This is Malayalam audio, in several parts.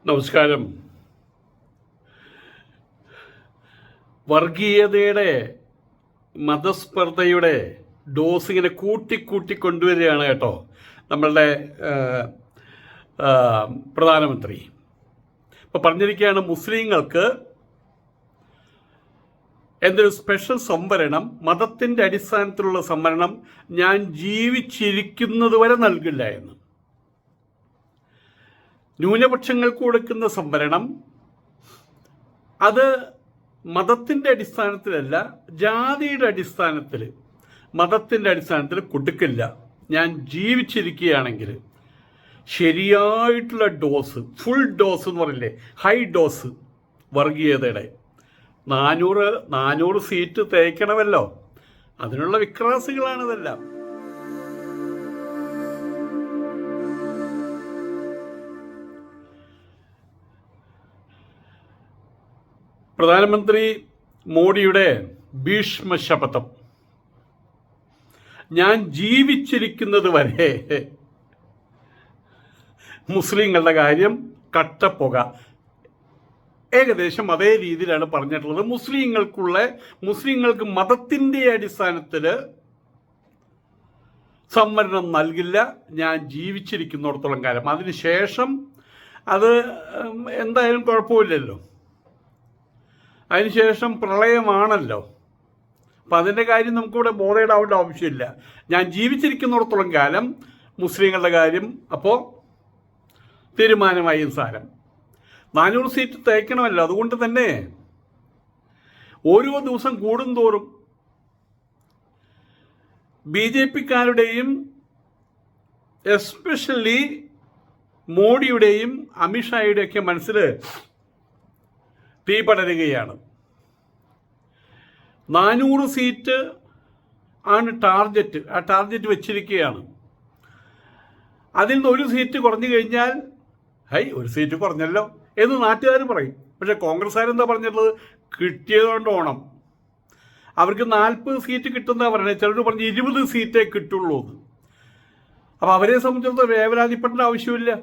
നമസ്കാരം. വർഗീയതയുടെ മതസ്പർദ്ധയുടെ ഡോസ് ഇങ്ങനെ കൂട്ടി കൊണ്ടുവരികയാണ് കേട്ടോ നമ്മളുടെ പ്രധാനമന്ത്രി. ഇപ്പോൾ പറഞ്ഞിരിക്കുകയാണ് മുസ്ലിങ്ങൾക്ക് എന്തൊരു സ്പെഷ്യൽ സംവരണം, മതത്തിൻ്റെ അടിസ്ഥാനത്തിലുള്ള സംവരണം ഞാൻ ജീവിച്ചിരിക്കുന്നത് വരെ നൽകില്ല എന്ന്. ന്യൂനപക്ഷങ്ങൾക്ക് കൊടുക്കുന്ന സംവരണം അത് മതത്തിൻ്റെ അടിസ്ഥാനത്തിലല്ല, ജാതിയുടെ അടിസ്ഥാനത്തിൽ, മതത്തിൻ്റെ അടിസ്ഥാനത്തിൽ കൊടുക്കില്ല. ഞാൻ ജീവിച്ചിരിക്കുകയാണെങ്കിൽ ശരിയായിട്ടുള്ള ഡോസ്, ഫുൾ ഡോസ് എന്ന് പറയില്ലേ, ഹൈ ഡോസ് വർഗീയതയുടെ 400 സീറ്റ് തേക്കണമല്ലോ. അതിനുള്ള വിക്രാസുകളാണിതെല്ലാം. പ്രധാനമന്ത്രി മോഡിയുടെ ഭീഷ്മ ശപഥം, ഞാൻ ജീവിച്ചിരിക്കുന്നത് വരെ മുസ്ലിങ്ങളുടെ കാര്യം കട്ടപ്പുക. ഏകദേശം അതേ രീതിയിലാണ് പറഞ്ഞിട്ടുള്ളത്. മുസ്ലിങ്ങൾക്ക് മതത്തിൻ്റെ അടിസ്ഥാനത്തിൽ സംവരണം നൽകില്ല, ഞാൻ ജീവിച്ചിരിക്കുന്നിടത്തോളം കാലം. അതിനുശേഷം അത് എന്തായാലും കുഴപ്പമില്ലല്ലോ. അതിനുശേഷം പ്രളയമാണല്ലോ. അപ്പം അതിൻ്റെ കാര്യം നമുക്കിവിടെ ബോധേടാവേണ്ട ആവശ്യമില്ല. ഞാൻ ജീവിച്ചിരിക്കുന്നിടത്തോളം കാലം മുസ്ലിങ്ങളുടെ കാര്യം അപ്പോൾ തീരുമാനമായും സാരം. 400 സീറ്റ് തേക്കണമല്ലോ. അതുകൊണ്ട് തന്നെ ഓരോ ദിവസം കൂടുന്തോറും BJP-ക്കാരുടെയും എസ്പെഷ്യലി മോഡിയുടെയും അമിത്ഷായുടെയൊക്കെ മനസ്സിൽ തീ പടരുകയാണ്. 400 സീറ്റ് ആണ് ടാർഗറ്റ്. ആ ടാർഗറ്റ് വെച്ചിരിക്കുകയാണ്. അതിൽ നിന്ന് ഒരു സീറ്റ് കുറഞ്ഞു കഴിഞ്ഞാൽ ഒരു സീറ്റ് കുറഞ്ഞല്ലോ എന്ന് നാട്ടുകാർ പറയും. പക്ഷേ കോൺഗ്രസ്സുകാരെന്താ പറഞ്ഞിട്ടുള്ളത്? കിട്ടിയതുകൊണ്ട് ഓണം. അവർക്ക് 40 സീറ്റ് കിട്ടുന്നതാണ് പറയുന്നത്. ചിലർ പറഞ്ഞ് 20 സീറ്റേ കിട്ടുള്ളൂ എന്ന്. അപ്പോൾ അവരെ സംബന്ധിച്ചിടത്തോളം വേവലാതിപ്പെടേണ്ട ആവശ്യമില്ല.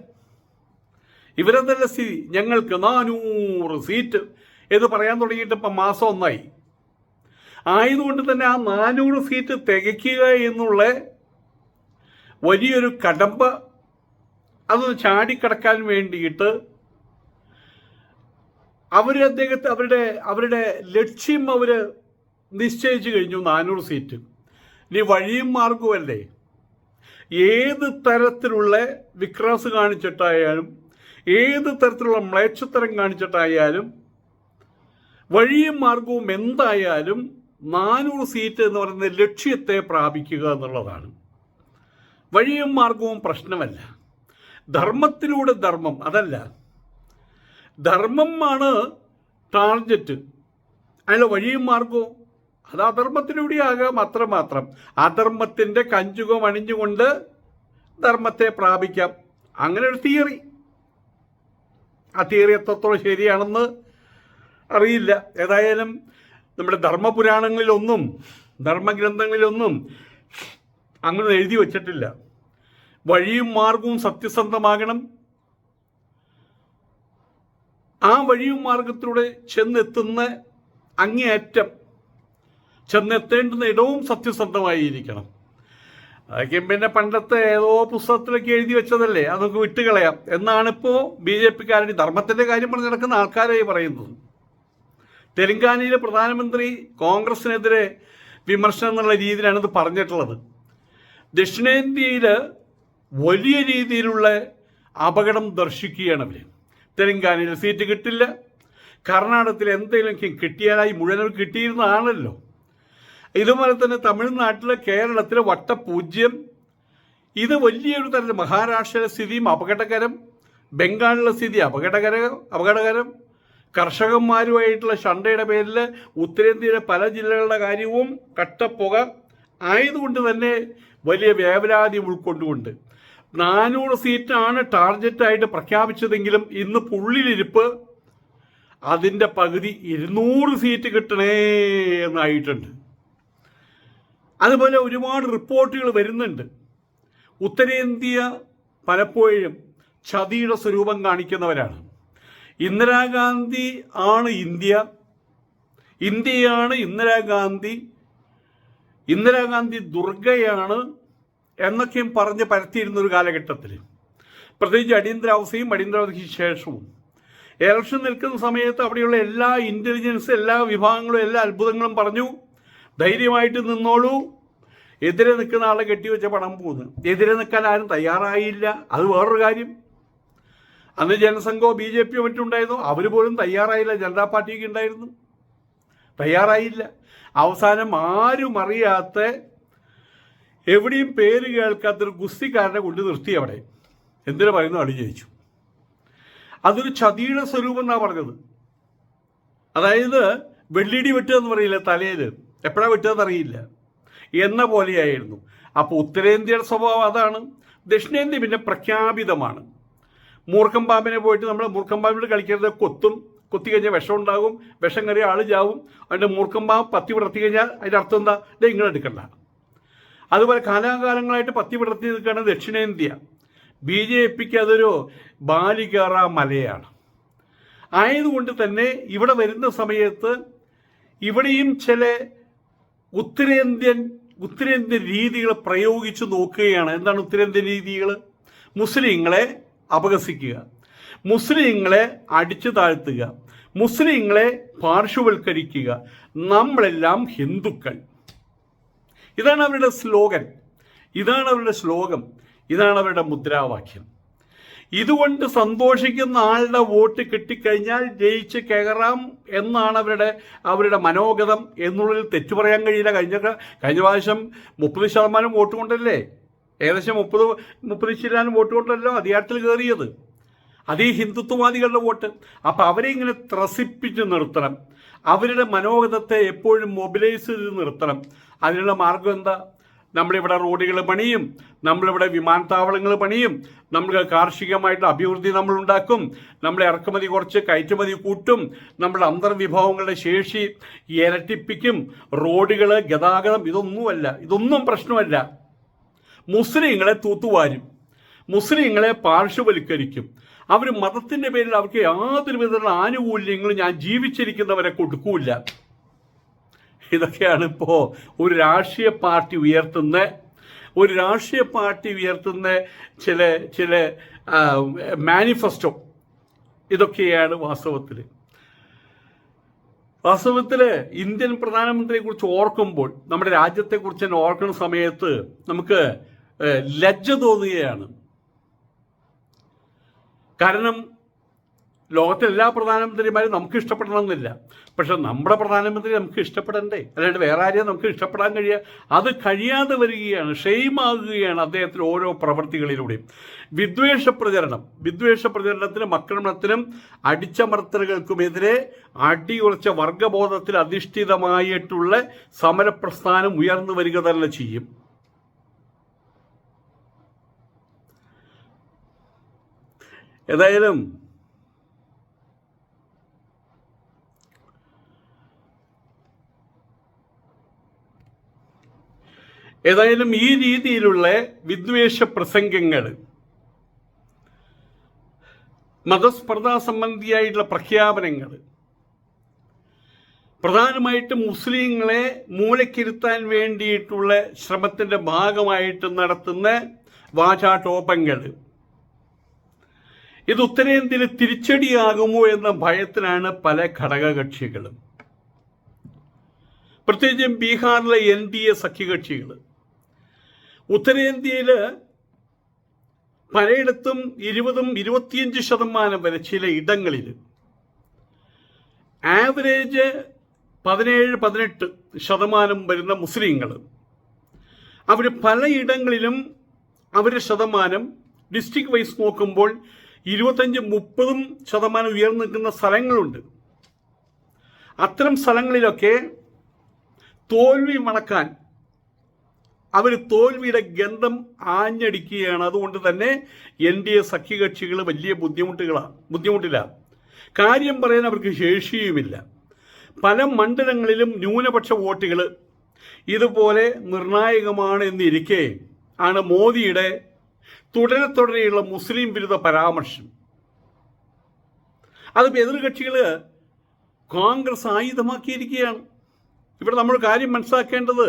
ഇവരെന്തല്ല സ്ഥിതി, ഞങ്ങൾക്ക് 400 സീറ്റ് എന്ന് പറയാൻ തുടങ്ങിയിട്ട് ഇപ്പം മാസം 1 ആയതുകൊണ്ട് തന്നെ ആ 400 സീറ്റ് തികയ്ക്കുക എന്നുള്ള വലിയൊരു കടമ്പ അത് ചാടിക്കടക്കാൻ വേണ്ടിയിട്ട് അവരുടെ ലക്ഷ്യം അവർ നിശ്ചയിച്ചു കഴിഞ്ഞു. 400 സീറ്റ്. ഇനി വഴിയും മാർഗവുമല്ലേ. ഏത് തരത്തിലുള്ള വിക്രാസ് കാണിച്ചിട്ടായാലും, ഏത് തരത്തിലുള്ള മ്ലേച്ഛത്തരം കാണിച്ചിട്ടായാലും, വഴിയും മാർഗവും എന്തായാലും 400 സീറ്റ് എന്ന് പറയുന്ന ലക്ഷ്യത്തെ പ്രാപിക്കുക എന്നുള്ളതാണ്. വഴിയും മാർഗവും പ്രശ്നമല്ല. ധർമ്മത്തിലൂടെ ധർമ്മം, അതല്ല. ധർമ്മമാണ് ടാർഗറ്റ്. അതിലെ വഴിയും മാർഗവും അത് അധർമ്മത്തിലൂടെ ആകാം, അത്രമാത്രം. അധർമ്മത്തിൻ്റെ കഞ്ചുകം അണിഞ്ഞുകൊണ്ട് ധർമ്മത്തെ പ്രാപിക്കാം. അങ്ങനെ ഒരു തിയറി. ആ തിയറി എത്രത്തോളം ശരിയാണെന്ന് അറിയില്ല. ഏതായാലും നമ്മുടെ ധർമ്മപുരാണങ്ങളിലൊന്നും ധർമ്മഗ്രന്ഥങ്ങളിലൊന്നും അങ്ങനെ എഴുതി വച്ചിട്ടില്ല. വഴിയും മാർഗവും സത്യസന്ധമാകണം. ആ വഴിയും മാർഗത്തിലൂടെ അങ്ങേയറ്റം ചെന്നെത്തേണ്ടുന്ന ഇടവും സത്യസന്ധമായിരിക്കണം. അതൊക്കെ പിന്നെ പണ്ടത്തെ ഏതോ പുസ്തകത്തിലൊക്കെ എഴുതി വെച്ചതല്ലേ, അതൊക്കെ വിട്ടുകളയാം എന്നാണിപ്പോൾ BJP-ക്കാരുടെ ധർമ്മത്തിൻ്റെ കാര്യം പറഞ്ഞ് നടക്കുന്ന ആൾക്കാരായി പറയുന്നത്. തെലങ്കാനയിലെ പ്രധാനമന്ത്രി കോൺഗ്രസിനെതിരെ വിമർശനം എന്നുള്ള രീതിയിലാണ് ഇത് പറഞ്ഞിട്ടുള്ളത്. ദക്ഷിണേന്ത്യയിൽ വലിയ രീതിയിലുള്ള അപകടം ദർശിക്കുകയാണ് അവർ. തെലങ്കാനയിൽ സീറ്റ് കിട്ടില്ല. കർണാടകത്തിൽ എന്തെങ്കിലും കിട്ടിയാലായി മുഴുവൻ കിട്ടിയിരുന്നതാണല്ലോ. ഇതുപോലെ തന്നെ തമിഴ്നാട്ടിലെ, കേരളത്തിലെ വട്ടപൂജ്യം. ഇത് വലിയൊരു തരത്തിൽ. മഹാരാഷ്ട്രയിലെ സ്ഥിതിയും അപകടകരം, ബംഗാളിലെ സ്ഥിതി അപകടകരം. കർഷകന്മാരുമായിട്ടുള്ള ശണ്ടയുടെ പേരിൽ ഉത്തരേന്ത്യയിലെ പല ജില്ലകളുടെ കാര്യവും കട്ടപ്പുക ആയതുകൊണ്ട് തന്നെ വലിയ വേവലാതി ഉൾക്കൊണ്ടുകൊണ്ട് 400 സീറ്റാണ് ടാർഗറ്റായിട്ട് പ്രഖ്യാപിച്ചതെങ്കിലും ഇന്ന് പുള്ളിലിരിപ്പ് അതിൻ്റെ പകുതി 200 സീറ്റ് കിട്ടണേ എന്നായിട്ടുണ്ട്. അതുപോലെ ഒരുപാട് റിപ്പോർട്ടുകൾ വരുന്നുണ്ട്. ഉത്തരേന്ത്യ പലപ്പോഴും ചതിയുടെ സ്വരൂപം കാണിക്കുന്നവരാണ്. ഇന്ദിരാഗാന്ധി ആണ് ഇന്ത്യ, ഇന്ത്യയാണ് ഇന്ദിരാഗാന്ധി, ഇന്ദിരാഗാന്ധി ദുർഗയാണ് എന്നൊക്കെയും പറഞ്ഞ് പരത്തിയിരുന്നൊരു കാലഘട്ടത്തിൽ, പ്രത്യേകിച്ച് അടിയന്തരാവസ്ഥയും അടിയന്തരാവസ്ഥയ്ക്ക് ശേഷവും ഇലക്ഷൻ നിൽക്കുന്ന സമയത്ത് അവിടെയുള്ള എല്ലാ ഇൻ്റലിജൻസ്, എല്ലാ വിഭാഗങ്ങളും, എല്ലാ അത്ഭുതങ്ങളും പറഞ്ഞു ധൈര്യമായിട്ട് നിന്നോളൂ, എതിരെ നിൽക്കുന്ന ആളെ കെട്ടിവെച്ച പണം പോകുന്നു. എതിരെ നിൽക്കാൻ ആരും തയ്യാറായില്ല. അത് വേറൊരു കാര്യം. അന്ന് ജനസംഘമോ BJP മറ്റുണ്ടായിരുന്നു, അവർ പോലും തയ്യാറായില്ല. ജനതാ പാർട്ടിക്ക് ഉണ്ടായിരുന്നു, തയ്യാറായില്ല. അവസാനം ആരും അറിയാത്ത, എവിടെയും പേര് കേൾക്കാത്തൊരു ഗുസ്തിക്കാരനെ കൊണ്ട് നിർത്തി അവിടെ. എന്തിനു പറയുന്നു, അടി ജയിച്ചു. അതൊരു ചതിയുടെ സ്വരൂപം എന്നാണ് പറഞ്ഞത്. അതായത് വെള്ളിടി വെട്ടുക എന്ന് പറയില്ല, തലയിൽ എപ്പോഴാണ് വെട്ടുകയെന്ന് അറിയില്ല എന്ന പോലെയായിരുന്നു. അപ്പോൾ ഉത്തരേന്ത്യയുടെ സ്വഭാവം അതാണ്. ദക്ഷിണേന്ത്യ പിന്നെ പ്രഖ്യാപിതമാണ്. മൂർഖം പാമ്പിനെ പോയിട്ട് നമ്മൾ മൂർഖം പാമ്പിനോട് കളിക്കരുത്, കൊത്തി കഴിഞ്ഞാൽ വിഷം ഉണ്ടാകും, വിഷം കയറിയ ആൾ ചാവും. അതിൻ്റെ മൂർഖം പാമ്പ് പത്തി വിടർത്തി കഴിഞ്ഞാൽ അതിൻ്റെ അർത്ഥം എന്താ, ഇത് ഇങ്ങനെ എടുക്കണ്ട. അതുപോലെ കാലാകാലങ്ങളായിട്ട് പത്തി വിടർത്തി നിൽക്കുകയാണ് ദക്ഷിണേന്ത്യ. BJPക്ക് അതൊരു ബാലികേറ മലയാണ്. ആയതുകൊണ്ട് തന്നെ ഇവിടെ വരുന്ന സമയത്ത് ഇവിടെയും ചില ഉത്തരേന്ത്യൻ രീതികൾ പ്രയോഗിച്ചു നോക്കുകയാണ്. എന്താണ് ഉത്തരേന്ത്യൻ രീതികൾ? മുസ്ലിങ്ങളെ അപഹസിക്കുക, മുസ്ലിങ്ങളെ അടിച്ചു താഴ്ത്തുക, മുസ്ലിങ്ങളെ പാർശ്വവൽക്കരിക്കുക, നമ്മളെല്ലാം ഹിന്ദുക്കൾ. ഇതാണ് അവരുടെ സ്ലോഗൻ, ഇതാണ് അവരുടെ ശ്ലോകം, ഇതാണ് അവരുടെ മുദ്രാവാക്യം. ഇതുകൊണ്ട് സന്തോഷിക്കുന്ന ആളുടെ വോട്ട് കിട്ടിക്കഴിഞ്ഞാൽ ജയിച്ച് കയറാം എന്നാണ് അവരുടെ മനോഗതം എന്നുള്ളതിൽ തെറ്റു പറയാൻ കഴിയില്ല. കഴിഞ്ഞ പ്രാവശ്യം 30% വോട്ട് കൊണ്ടല്ലേ, ഏകദേശം 30 വോട്ട് കൊണ്ടല്ലോ അധികാരത്തിൽ കയറിയത്. അത് ഈ ഹിന്ദുത്വവാദികളുടെ വോട്ട്. അപ്പം അവരെ ഇങ്ങനെ ത്രസിപ്പിച്ച് നിർത്തണം, അവരുടെ മനോഗതത്തെ എപ്പോഴും മൊബിലൈസ് ചെയ്ത് നിർത്തണം. അതിനുള്ള മാർഗം എന്താ? നമ്മളിവിടെ റോഡുകൾ പണിയും, നമ്മളിവിടെ വിമാനത്താവളങ്ങൾ പണിയും, നമ്മൾ കാർഷികമായിട്ട് അഭിവൃദ്ധി നമ്മൾ ഉണ്ടാക്കും, നമ്മളെ ഇറക്കുമതി കുറച്ച് കയറ്റുമതി കൂട്ടും, നമ്മുടെ അന്തർവിഭവങ്ങളുടെ ശേഷി ഇരട്ടിപ്പിക്കും, റോഡുകൾ, ഗതാഗതം, ഇതൊന്നും പ്രശ്നമല്ല. മുസ്ലിങ്ങളെ തൂത്തുവാരും, മുസ്ലിങ്ങളെ പാർശ്വവൽക്കരിക്കും. അവർ മതത്തിൻ്റെ പേരിൽ അവർക്ക് യാതൊരു വിധത്തിലുള്ള ആനുകൂല്യങ്ങളും ഞാൻ ജീവിച്ചിരിക്കുന്നവരെ കൊടുക്കൂല. ഇതൊക്കെയാണ് ഇപ്പോൾ ഒരു രാഷ്ട്രീയ പാർട്ടി ഉയർത്തുന്ന ചില മാനിഫെസ്റ്റോ. ഇതൊക്കെയാണ് വാസ്തവത്തിൽ ഇന്ത്യൻ പ്രധാനമന്ത്രിയെക്കുറിച്ച് ഓർക്കുമ്പോൾ, നമ്മുടെ രാജ്യത്തെക്കുറിച്ച് തന്നെ ഓർക്കുന്ന സമയത്ത് നമുക്ക് ലജ്ജ തോന്നുകയാണ്. കാരണം ലോകത്തെ എല്ലാ പ്രധാനമന്ത്രിമാരും നമുക്ക് ഇഷ്ടപ്പെടണമെന്നില്ല. പക്ഷെ നമ്മുടെ പ്രധാനമന്ത്രി നമുക്ക് ഇഷ്ടപ്പെടണ്ടേ? അല്ലാണ്ട് വേറെ ആരെയും നമുക്ക് ഇഷ്ടപ്പെടാൻ കഴിയുക? അത് കഴിയാതെ വരികയാണ്, ഷെയിമാകുകയാണ് അദ്ദേഹത്തിന് ഓരോ പ്രവൃത്തികളിലൂടെയും. വിദ്വേഷ പ്രചരണത്തിനും ആക്രമണത്തിനും അടിച്ചമർത്തലുകൾക്കുമെതിരെ അടിയുറച്ച വർഗബോധത്തിൽ അധിഷ്ഠിതമായിട്ടുള്ള സമരപ്രസ്ഥാനം ഉയർന്നു വരിക തന്നെ ചെയ്യും. ഏതായാലും ഈ രീതിയിലുള്ള വിദ്വേഷ പ്രസംഗങ്ങൾ, മതസ്പർധാ സംബന്ധിയായിട്ടുള്ള പ്രഖ്യാപനങ്ങൾ, പ്രധാനമായിട്ടും മുസ്ലിങ്ങളെ മൂലക്കിരുത്താൻ വേണ്ടിയിട്ടുള്ള ശ്രമത്തിൻ്റെ ഭാഗമായിട്ട് നടത്തുന്ന വാചാടോപങ്ങൾ, ഇത് ഉത്തരേന്ത്യയിൽ തിരിച്ചടിയാകുമോ എന്ന ഭയത്തിലാണ് പല ഘടകകക്ഷികളും. പ്രത്യേകിച്ചും ബീഹാറിലെ NDA സഖ്യകക്ഷികൾ. ഉത്തരേന്ത്യയിൽ പലയിടത്തും 20-25% വരെ ചില ഇടങ്ങളിൽ, ആവറേജ് 17-18% വരുന്ന മുസ്ലിങ്ങൾ, അവർ പലയിടങ്ങളിലും അവരുടെ ശതമാനം ഡിസ്ട്രിക്ട് വൈസ് നോക്കുമ്പോൾ 25-30% ഉയർന്നു നിൽക്കുന്ന സ്ഥലങ്ങളുണ്ട്. അത്തരം സ്ഥലങ്ങളിലൊക്കെ തോൽവി മണക്കാൻ അവർ തോൽവിയുടെ ഗന്ധം ആഞ്ഞടിക്കുകയാണ്. അതുകൊണ്ട് തന്നെ NDA സഖ്യകക്ഷികൾ വലിയ ബുദ്ധിമുട്ടിലാണ്. കാര്യം പറയാൻ അവർക്ക് ശേഷിയുമില്ല. പല മണ്ഡലങ്ങളിലും ന്യൂനപക്ഷ വോട്ടുകൾ ഇതുപോലെ നിർണായകമാണ് എന്നിരിക്കെ ആണ് മോദിയുടെ തുടരെയുള്ള മുസ്ലിം വിരുദ്ധ പരാമർശം. അതിപ്പോൾ എതിർകക്ഷികൾ കോൺഗ്രസ് ആയുധമാക്കിയിരിക്കുകയാണ്. ഇവിടെ നമ്മൾ കാര്യം മനസ്സിലാക്കേണ്ടത്,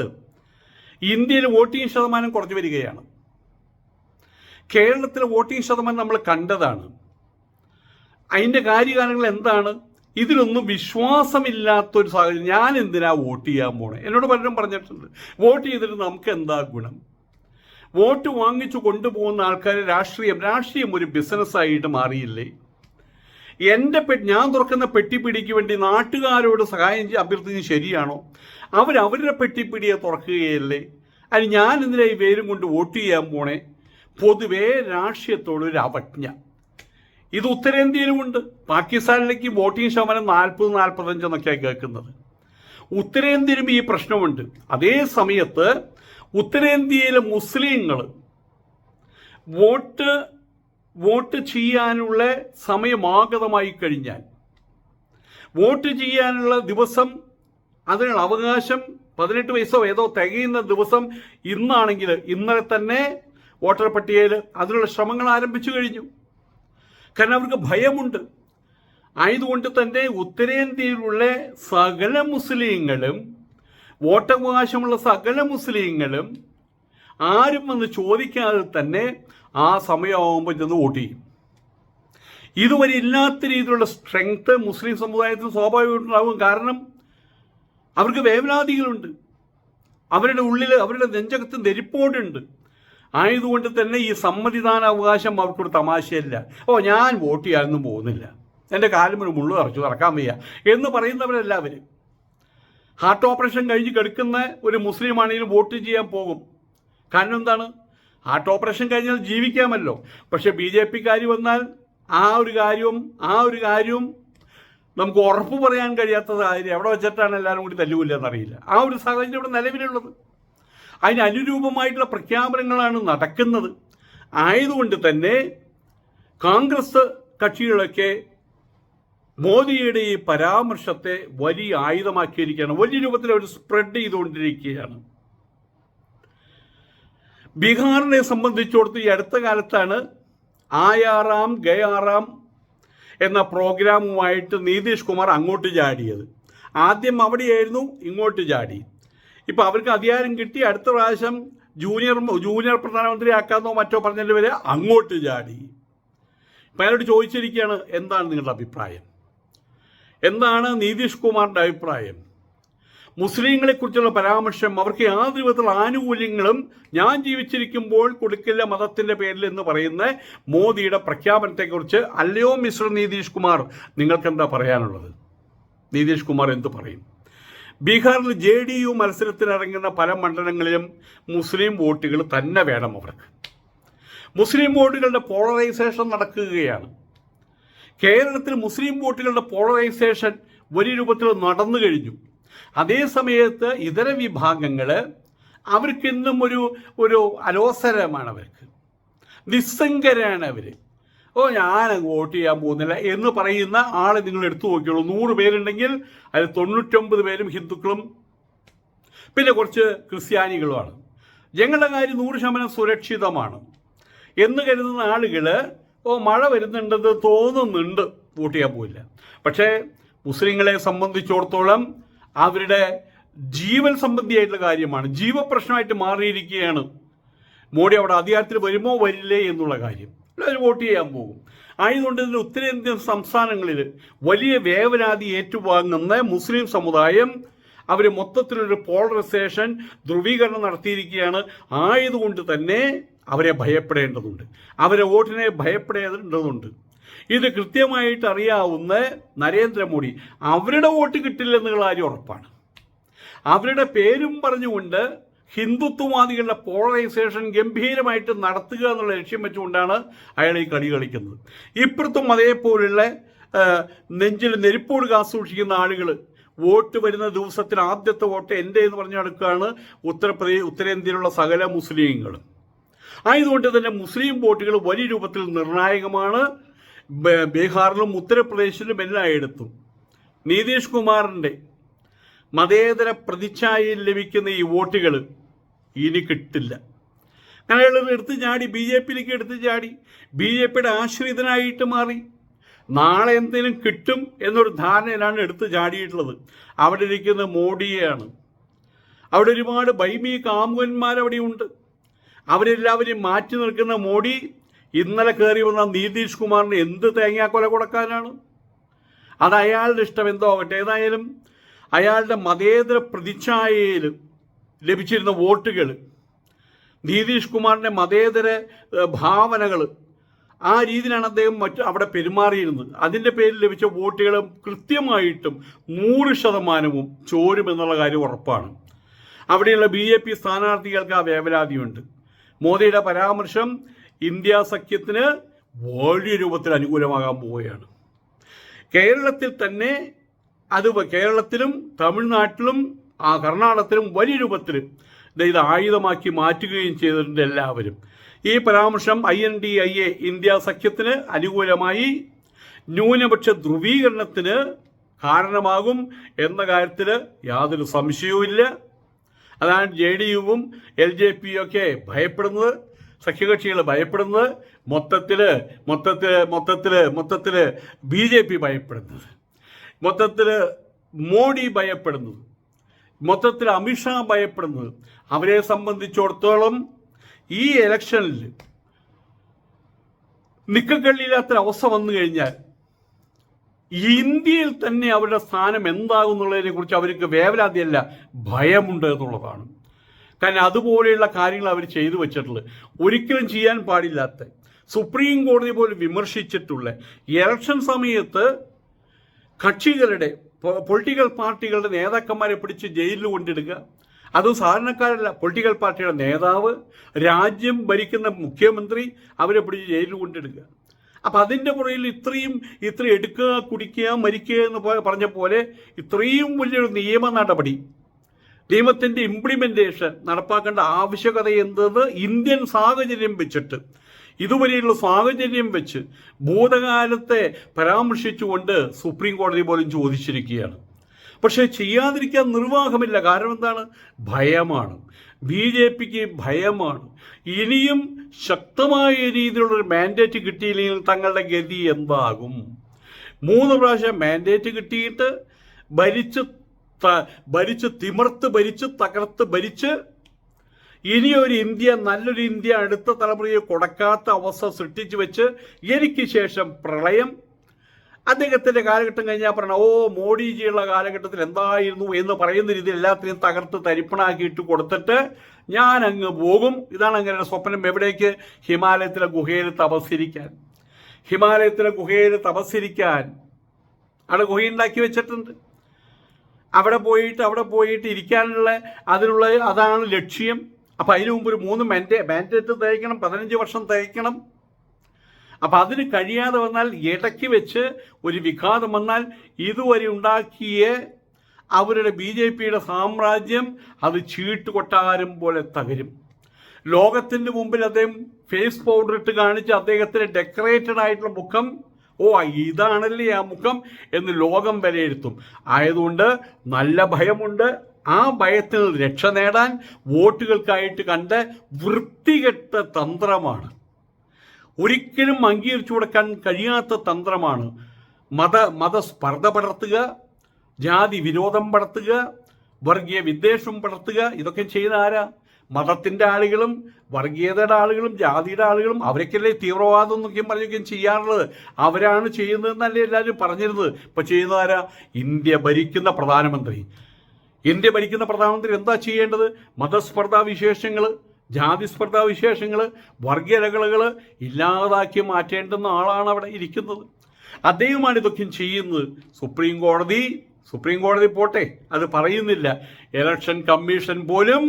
ഇന്ത്യയിൽ വോട്ടിംഗ് ശതമാനം കുറഞ്ഞു വരികയാണ്. കേരളത്തിലെ വോട്ടിംഗ് ശതമാനം നമ്മൾ കണ്ടതാണ്. അതിൻ്റെ കാര്യകാരണങ്ങൾ എന്താണ്? ഇതിലൊന്നും വിശ്വാസമില്ലാത്തൊരു സാഹചര്യം. ഞാൻ എന്തിനാ വോട്ട് ചെയ്യാൻ പോണേ? എന്നോട് പലരും പറഞ്ഞിട്ടുണ്ട്, വോട്ട് ചെയ്തിട്ട് നമുക്ക് എന്താ ഗുണം? വോട്ട് വാങ്ങിച്ചു കൊണ്ടുപോകുന്ന ആൾക്കാർ രാഷ്ട്രീയം ഒരു ബിസിനസ്സായിട്ട് മാറിയില്ലേ? ഞാൻ തുറക്കുന്ന പെട്ടിപ്പിടിക്ക് വേണ്ടി നാട്ടുകാരോട് സഹായം അഭ്യർത്ഥിക്കുന്നത് ശരിയാണോ? അവരുടെ പെട്ടിപ്പിടിയെ തുറക്കുകയല്ലേ? അതിന് ഞാൻ എന്തിനാ ഈ പേരും കൊണ്ട് വോട്ട് ചെയ്യാൻ പോണേ? പൊതുവേ രാഷ്ട്രീയത്തോടൊരു അവജ്ഞ ഇത് ഉത്തരേന്ത്യയിലുമുണ്ട്. പാകിസ്ഥാനിലേക്ക് വോട്ടിംഗ് ശതമാനം 40-45 എന്നൊക്കെയാണ് കേൾക്കുന്നത്. ഉത്തരേന്ത്യയിലും ഈ പ്രശ്നമുണ്ട്. അതേ സമയത്ത് ഉത്തരേന്ത്യയിലെ മുസ്ലിങ്ങൾ വോട്ട് ചെയ്യാനുള്ള സമയമാഗതമായി കഴിഞ്ഞാൽ, വോട്ട് ചെയ്യാനുള്ള ദിവസം, അതിനുള്ള അവകാശം 18 വയസ്സോ ഏതോ തികയുന്ന ദിവസം ഇന്നാണെങ്കിൽ ഇന്നലെ തന്നെ വോട്ടർ പട്ടികയിൽ അതിനുള്ള ശ്രമങ്ങൾ ആരംഭിച്ചു കഴിഞ്ഞു. കാരണം അവർക്ക് ഭയമുണ്ട്. ആയതുകൊണ്ട് തന്നെ ഉത്തരേന്ത്യയിലുള്ള സകല മുസ്ലിങ്ങളും, വോട്ടവകാശമുള്ള സകല മുസ്ലിങ്ങളും ആരും വന്ന് ചോദിക്കാതെ തന്നെ ആ സമയമാകുമ്പോൾ ചെന്ന് വോട്ട് ചെയ്യും. ഇതുവരെ ഇല്ലാത്ത രീതിയിലുള്ള സ്ട്രെങ്ത് മുസ്ലിം സമുദായത്തിന് സ്വാഭാവികമായിട്ടുണ്ടാകും. കാരണം അവർക്ക് വേവലാതികളുണ്ട്, അവരുടെ ഉള്ളിൽ, അവരുടെ നെഞ്ചകത്ത് നെരിപ്പോടുണ്ട്. ആയതുകൊണ്ട് തന്നെ ഈ സമ്മതിദാനാവകാശം അവർക്കൊരു തമാശയല്ല. ഞാൻ വോട്ട് ചെയ്യാനൊന്നും പോകുന്നില്ല, എൻ്റെ കാലം ഒരു മുള്ളു തറച്ചു നടക്കാൻ വയ്യ എന്ന് പറയുന്നവരെല്ലാവരും ഹാർട്ട് ഓപ്പറേഷൻ കഴിഞ്ഞ് കിടക്കുന്ന ഒരു മുസ്ലിം ആണെങ്കിലും വോട്ട് ചെയ്യാൻ പോകും. കാരണം എന്താണ്? ഹാർട്ട് ഓപ്പറേഷൻ കഴിഞ്ഞാൽ ജീവിക്കാമല്ലോ. പക്ഷെ BJPക്കാർ വന്നാൽ ആ ഒരു കാര്യവും നമുക്ക് ഉറപ്പ് പറയാൻ കഴിയാത്ത സാഹചര്യം. എവിടെ വെച്ചിട്ടാണ് എല്ലാവരും കൂടി തല്ലുമില്ലെന്നറിയില്ല. ആ ഒരു സാഹചര്യം ഇവിടെ നിലവിലുള്ളത്. അതിന് അനുരൂപമായിട്ടുള്ള പ്രഖ്യാപനങ്ങളാണ് നടക്കുന്നത്. ആയതുകൊണ്ട് തന്നെ കോൺഗ്രസ് കക്ഷികളൊക്കെ മോദിയുടെ ഈ പരാമർശത്തെ വലിയ ആയുധമാക്കിയിരിക്കുകയാണ്, വലിയ രൂപത്തിൽ അവർ സ്പ്രെഡ് ചെയ്തുകൊണ്ടിരിക്കുകയാണ്. ബീഹാറിനെ സംബന്ധിച്ചിടത്ത് ഈ അടുത്ത കാലത്താണ് ആയാറാം ഗയാറാം എന്ന പ്രോഗ്രാമുമായിട്ട് നിതീഷ് കുമാർ അങ്ങോട്ട് ചാടിയത്. ആദ്യം അവിടെയായിരുന്നു, ഇങ്ങോട്ട് ചാടി. ഇപ്പം അവർക്ക് അധികാരം കിട്ടി, അടുത്ത പ്രാവശ്യം ജൂനിയർ പ്രധാനമന്ത്രി ആക്കാന്നോ മറ്റോ പറഞ്ഞതിൻ്റെ വരെ അങ്ങോട്ട് ചാടി. ഇപ്പം അയാളോട് ചോദിച്ചിരിക്കുകയാണ്, എന്താണ് നിങ്ങളുടെ അഭിപ്രായം? എന്താണ് നിതീഷ് കുമാറിൻ്റെ അഭിപ്രായം? മുസ്ലിങ്ങളെക്കുറിച്ചുള്ള പരാമർശം, അവർക്ക് യാതൊരു വിധത്തിലുള്ള ആനുകൂല്യങ്ങളും ഞാൻ ജീവിച്ചിരിക്കുമ്പോൾ കൊടുക്കില്ല മതത്തിൻ്റെ പേരിൽ എന്ന് പറയുന്ന മോദിയുടെ പ്രഖ്യാപനത്തെക്കുറിച്ച് അല്ലയോ മിസ്റ്റർ നിതീഷ് കുമാർ, നിങ്ങൾക്ക് എന്താ പറയാനുള്ളത്? നിതീഷ് കുമാർ എന്ത് പറയും? ബീഹാറിൽ JDU മത്സരത്തിനിറങ്ങുന്ന പല മണ്ഡലങ്ങളിലും മുസ്ലിം വോട്ടുകൾ തന്നെ വേണം അവർക്ക്. മുസ്ലിം വോട്ടുകളുടെ പോളറൈസേഷൻ നടക്കുകയാണ്. കേരളത്തിൽ മുസ്ലിം വോട്ടുകളുടെ പോളറൈസേഷൻ വലിയ രൂപത്തിൽ നടന്നു കഴിഞ്ഞു. അതേ സമയത്ത് ഇതര വിഭാഗങ്ങൾ അവർക്കിന്നും ഒരു അലോസരമാണ്, അവർക്ക് നിസ്സംഗരാണ് അവർ. ഞാൻ വോട്ട് ചെയ്യാൻ പോകുന്നില്ല എന്ന് പറയുന്ന ആളെ നിങ്ങൾ എടുത്തു നോക്കിയുള്ളൂ. 100 പേരുണ്ടെങ്കിൽ അതിൽ 99 പേരും ഹിന്ദുക്കളും പിന്നെ കുറച്ച് ക്രിസ്ത്യാനികളുമാണ്. ഞങ്ങളുടെ കാര്യം 100% സുരക്ഷിതമാണ് എന്ന് കരുതുന്ന ആളുകൾ മഴ വരുന്നുണ്ടെന്ന് തോന്നുന്നുണ്ട്, വോട്ട് ചെയ്യാൻ പോയില്ല. പക്ഷേ മുസ്ലിങ്ങളെ സംബന്ധിച്ചിടത്തോളം അവരുടെ ജീവൻ സംബന്ധിയായിട്ടുള്ള കാര്യമാണ്, ജീവപ്രശ്നമായിട്ട് മാറിയിരിക്കുകയാണ്. മോഡി അവിടെ അധികാരത്തിൽ വരുമോ വരില്ലേ എന്നുള്ള കാര്യം. അവർ വോട്ട് ചെയ്യാൻ പോകും. ആയതുകൊണ്ട് ഇതിന് ഉത്തരേന്ത്യൻ സംസ്ഥാനങ്ങളിൽ വലിയ വേവലാതി ഏറ്റുവാങ്ങുന്ന മുസ്ലിം സമുദായം അവർ മൊത്തത്തിലൊരു പോളറൈസേഷൻ, ധ്രുവീകരണം നടത്തിയിരിക്കുകയാണ്. ആയതുകൊണ്ട് തന്നെ അവരെ ഭയപ്പെടേണ്ടതുണ്ട്, അവരെ വോട്ടിനെ ഭയപ്പെടേണ്ടതുണ്ട്. ഇത് കൃത്യമായിട്ട് അറിയാവുന്ന നരേന്ദ്രമോദി അവരുടെ വോട്ട് കിട്ടില്ലെന്നുള്ള കാര്യം ഉറപ്പാണ്. അവരുടെ പേരും പറഞ്ഞുകൊണ്ട് ഹിന്ദുത്വവാദികളുടെ പോളറൈസേഷൻ ഗംഭീരമായിട്ട് നടത്തുക എന്നുള്ള ലക്ഷ്യം വെച്ചുകൊണ്ടാണ് അയാൾ ഈ കളി കളിക്കുന്നത്. ഇപ്പുറത്തും അതേപോലുള്ള നെഞ്ചിൽ നെരിപ്പോട് കാസൂക്ഷിക്കുന്ന ആളുകൾ വോട്ട് വരുന്ന ദിവസത്തിന് ആദ്യത്തെ വോട്ട് എൻ്റെ എന്ന് പറഞ്ഞു നടക്കുകയാണ് ഉത്തരേന്ത്യയിലുള്ള സകല മുസ്ലിങ്ങളും. ആയതുകൊണ്ട് തന്നെ മുസ്ലിം വോട്ടുകൾ വലിയ രൂപത്തിൽ നിർണായകമാണ്. ബീഹാറിലും ഉത്തർപ്രദേശിലും എല്ലായിടത്തും നിതീഷ് കുമാറിൻ്റെ മതേതര പ്രതിച്ഛായയിൽ ലഭിക്കുന്ന ഈ വോട്ടുകൾ ഇനി കിട്ടില്ല. കാരണം അയാൾ എടുത്ത് ചാടി, BJPയിലേക്ക് എടുത്ത് ചാടി, BJPയുടെ ആശ്രിതനായിട്ട് മാറി. നാളെ എന്തെങ്കിലും കിട്ടും എന്നൊരു ധാരണയിലാണ് എടുത്തു ചാടിയിട്ടുള്ളത്. അവിടെ ഇരിക്കുന്ന മോഡിയെയാണ്. അവിടെ ഒരുപാട് ബൈമി കാമുകന്മാരവിടെയുണ്ട്. അവരെല്ലാവരെയും മാറ്റി നിൽക്കുന്ന മോഡി ഇന്നലെ കയറി വന്ന നിതീഷ് കുമാറിന് എന്ത് തേങ്ങാക്കൊല കൊടുക്കാനാണ്? അത് അയാളുടെ ഇഷ്ടം എന്തോ ആകട്ടെ. ഏതായാലും അയാളുടെ മതേതര പ്രതിച്ഛായയിൽ ലഭിച്ചിരുന്ന വോട്ടുകൾ, നിതീഷ് കുമാറിൻ്റെ മതേതര ഭാവനകൾ, ആ രീതിയിലാണ് അദ്ദേഹം അവിടെ പെരുമാറിയിരുന്നത്. അതിൻ്റെ പേരിൽ ലഭിച്ച വോട്ടുകൾ കൃത്യമായിട്ടും 100% ചോരുമെന്നുള്ള കാര്യം ഉറപ്പാണ്. അവിടെയുള്ള BJP സ്ഥാനാർത്ഥികൾക്ക് ആ വേവലാതിയുണ്ട്. മോദിയുടെ പരാമർശം ഇന്ത്യ സഖ്യത്തിന് വലിയ രൂപത്തിൽ അനുകൂലമാകാൻ പോവുകയാണ്. കേരളത്തിൽ തന്നെ കേരളത്തിലും തമിഴ്നാട്ടിലും കർണാടകത്തിലും വലിയ രൂപത്തിൽ ഇത് ആയുധമാക്കി മാറ്റുകയും ചെയ്തിട്ടുണ്ട് എല്ലാവരും. ഈ പരാമർശം INDIA ഇന്ത്യ സഖ്യത്തിന് അനുകൂലമായി ന്യൂനപക്ഷ ധ്രുവീകരണത്തിന് കാരണമാകും എന്ന കാര്യത്തിൽ യാതൊരു സംശയവുമില്ല. അതാണ് JDUവും LJPയും ഒക്കെ ഭയപ്പെടുന്നത്, സഖ്യകക്ഷികൾ ഭയപ്പെടുന്നത്, മൊത്തത്തിൽ BJP ഭയപ്പെടുന്നത്, മൊത്തത്തിൽ മോഡി ഭയപ്പെടുന്നത്, മൊത്തത്തിൽ അമിത്ഷാ ഭയപ്പെടുന്നത്. അവരെ സംബന്ധിച്ചിടത്തോളം ഈ ഇലക്ഷനിൽ നിക്കക്കള്ളിയില്ലാത്തൊരവസ്ഥ വന്നു കഴിഞ്ഞാൽ ഇന്ത്യയിൽ തന്നെ അവരുടെ സ്ഥാനം എന്താകും എന്നുള്ളതിനെ കുറിച്ച് അവർക്ക് വേവലാതിയല്ല, ഭയമുണ്ട് എന്നുള്ളതാണ്. കാരണം അതുപോലെയുള്ള കാര്യങ്ങൾ അവർ ചെയ്തു വെച്ചിട്ടുള്ളത്. ഒരിക്കലും ചെയ്യാൻ പാടില്ലാത്ത, സുപ്രീം കോടതി പോലും വിമർശിച്ചിട്ടുള്ള, ഇലക്ഷൻ സമയത്ത് കക്ഷികളുടെ പൊളിറ്റിക്കൽ പാർട്ടികളുടെ നേതാക്കന്മാരെ പിടിച്ച് ജയിലിൽ കൊണ്ടിടുക, അതും സാധാരണക്കാരല്ല, പൊളിറ്റിക്കൽ പാർട്ടിയുടെ നേതാവ്, രാജ്യം ഭരിക്കുന്ന മുഖ്യമന്ത്രി, അവരെ പിടിച്ച് ജയിലിൽ കൊണ്ടിടുക. അപ്പം അതിൻ്റെ പുറകിൽ ഇത്രയും എടുക്കുക, കുടിക്കുക, മരിക്കുക എന്ന് പറഞ്ഞ പോലെ ഇത്രയും വലിയൊരു നിയമ നടപടി, നിയമത്തിൻ്റെ ഇംപ്ലിമെൻറ്റേഷൻ നടപ്പാക്കേണ്ട ആവശ്യകത എന്തെന്ന് ഇന്ത്യൻ സാഹചര്യം വെച്ചിട്ട്, ഇതുവരെയുള്ള സാഹചര്യം വെച്ച് ഭൂതകാലത്തെ പരാമർശിച്ചുകൊണ്ട് സുപ്രീം കോടതി പോലും ചോദിച്ചിരിക്കുകയാണ്. പക്ഷേ ചെയ്യാതിരിക്കാൻ നിർവാഹമില്ല. കാരണം എന്താണ്? ഭയമാണ്. BJPക്ക് ഭയമാണ്. ഇനിയും ശക്തമായ രീതിയിലുള്ളൊരു മാൻഡേറ്റ് കിട്ടിയില്ലെങ്കിൽ തങ്ങളുടെ ഗതി എന്താകും? 3 പ്രാവശ്യം മാൻഡേറ്റ് കിട്ടിയിട്ട് ഭരിച്ച് തിമിർത്ത് ഭരിച്ച് തകർത്ത് ഭരിച്ച് ഇനിയൊരു ഇന്ത്യ, നല്ലൊരു ഇന്ത്യ അടുത്ത തലമുറയെ കൊടുക്കാത്ത അവസ്ഥ സൃഷ്ടിച്ചു വെച്ച് എനിക്ക് ശേഷം പ്രളയം, അദ്ദേഹത്തിൻ്റെ കാലഘട്ടം കഴിഞ്ഞാൽ പറഞ്ഞ മോഡിജിയുള്ള കാലഘട്ടത്തിൽ എന്തായിരുന്നു എന്ന് പറയുന്ന രീതിയിൽ എല്ലാത്തിനെയും തകർത്ത് തരിപ്പണാക്കിയിട്ട് കൊടുത്തിട്ട് ഞാൻ അങ്ങ് പോകും. ഇതാണ് അങ്ങനെ സ്വപ്നം. എവിടേക്ക്? ഹിമാലയത്തിലെ ഗുഹയിൽ തപസ്സിരിക്കാൻ. അവിടെ ഗുഹയുണ്ടാക്കി വെച്ചിട്ടുണ്ട്. അവിടെ പോയിട്ട് ഇരിക്കാനുള്ള അതാണ് ലക്ഷ്യം. അപ്പം അതിനു മുമ്പ് ഒരു 3 മാൻഡേറ്റ് തയ്ക്കണം, 15 വർഷം തയ്ക്കണം. അപ്പം അതിന് കഴിയാതെ വന്നാൽ, ഇടയ്ക്ക് വെച്ച് ഒരു വിഘാതം വന്നാൽ ഇതുവരെ ഉണ്ടാക്കിയ അവരുടെ BJPയുടെ സാമ്രാജ്യം അത് ചീട്ടുകൊട്ടാരം പോലെ തകരും. ലോകത്തിൻ്റെ മുമ്പിൽ അദ്ദേഹം ഫേസ് പൗഡർ ഇട്ട് കാണിച്ച് അദ്ദേഹത്തിന് ഡെക്കറേറ്റഡ് ആയിട്ടുള്ള മുഖം, ഇതാണല്ലേ ആ മുഖം എന്ന് ലോകം വിലയിരുത്തും. ആയതുകൊണ്ട് നല്ല ഭയമുണ്ട്. ആ ഭയത്തിൽ രക്ഷ നേടാൻ വോട്ടുകൾക്കായിട്ട് കണ്ട വൃത്തികെട്ട തന്ത്രമാണ്, ഒരിക്കലും അംഗീകരിച്ചു കൊടുക്കാൻ കഴിയാത്ത തന്ത്രമാണ് മതസ്പർദ്ധ പടർത്തുക, ജാതി വിരോധം പടർത്തുക, വർഗീയ വിദ്വേഷം പടർത്തുക. ഇതൊക്കെ ചെയ്യുന്ന ആരാ? മതത്തിൻ്റെ ആളുകളും വർഗീയതയുടെ ആളുകളും ജാതിയുടെ ആളുകളും. അവരൊക്കെയല്ലേ തീവ്രവാദം എന്നൊക്കെയും പറഞ്ഞൊക്കെയും ചെയ്യാറുള്ളത്. അവരാണ് ചെയ്യുന്നതെന്നല്ലേ എല്ലാവരും പറഞ്ഞിരുന്നത്. ഇപ്പം ചെയ്യുന്ന ആരാ? ഇന്ത്യ ഭരിക്കുന്ന പ്രധാനമന്ത്രി എന്താ ചെയ്യേണ്ടത്? മതസ്പർദ്ധാ വിശേഷങ്ങൾ, ജാതിസ്പർദ്ധാ വിശേഷങ്ങൾ, വർഗീയതകൾ ഇല്ലാതാക്കി മാറ്റേണ്ടുന്ന ആളാണ് അവിടെ ഇരിക്കുന്നത്. അദ്ദേഹമാണ് ഇതൊക്കെ ചെയ്യുന്നത്. സുപ്രീം കോടതി പോട്ടെ, അത് പറയുന്നില്ല. ഇലക്ഷൻ കമ്മീഷൻ പോലും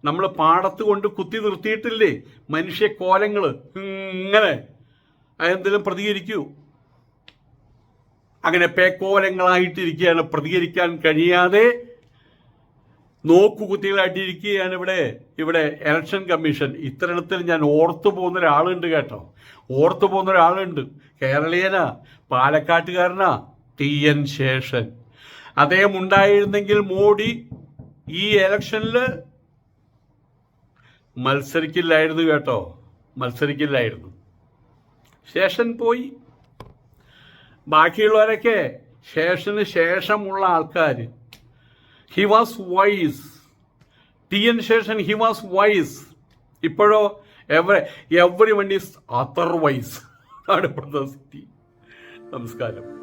നമ്മൾ പാടത്ത് കൊണ്ട് കുത്തി നിർത്തിയിട്ടില്ലേ മനുഷ്യ കോലങ്ങൾ. ഇങ്ങനെ എന്തെങ്കിലും പ്രതികരിക്കൂ? അങ്ങനെ പേക്കോലങ്ങളായിട്ടിരിക്കുകയാണ്, പ്രതികരിക്കാൻ കഴിയാതെ നോക്കുകുത്തികളായിട്ടിരിക്കുകയാണ് ഇവിടെ ഇലക്ഷൻ കമ്മീഷൻ. ഇത്തരണത്തിൽ ഞാൻ ഓർത്തു പോകുന്ന ഒരാളുണ്ട്. കേരളീയനാ, പാലക്കാട്ടുകാരനാ, TN ശേഷൻ. അദ്ദേഹം ഉണ്ടായിരുന്നെങ്കിൽ മോഡി ഈ ഇലക്ഷനിൽ മത്സരിക്കില്ലായിരുന്നു. ശേഷൻ പോയി. ബാക്കിയുള്ളവരൊക്കെ ശേഷന് ശേഷമുള്ള ആൾക്കാർ. He was wise. T N. Seshan he was wise. ഇപ്പോഴോ എവറി വൺ ഈസ് അതർവൈസ് ആണ് ഇപ്പോഴത്തെ സ്ഥിതി. നമസ്കാരം.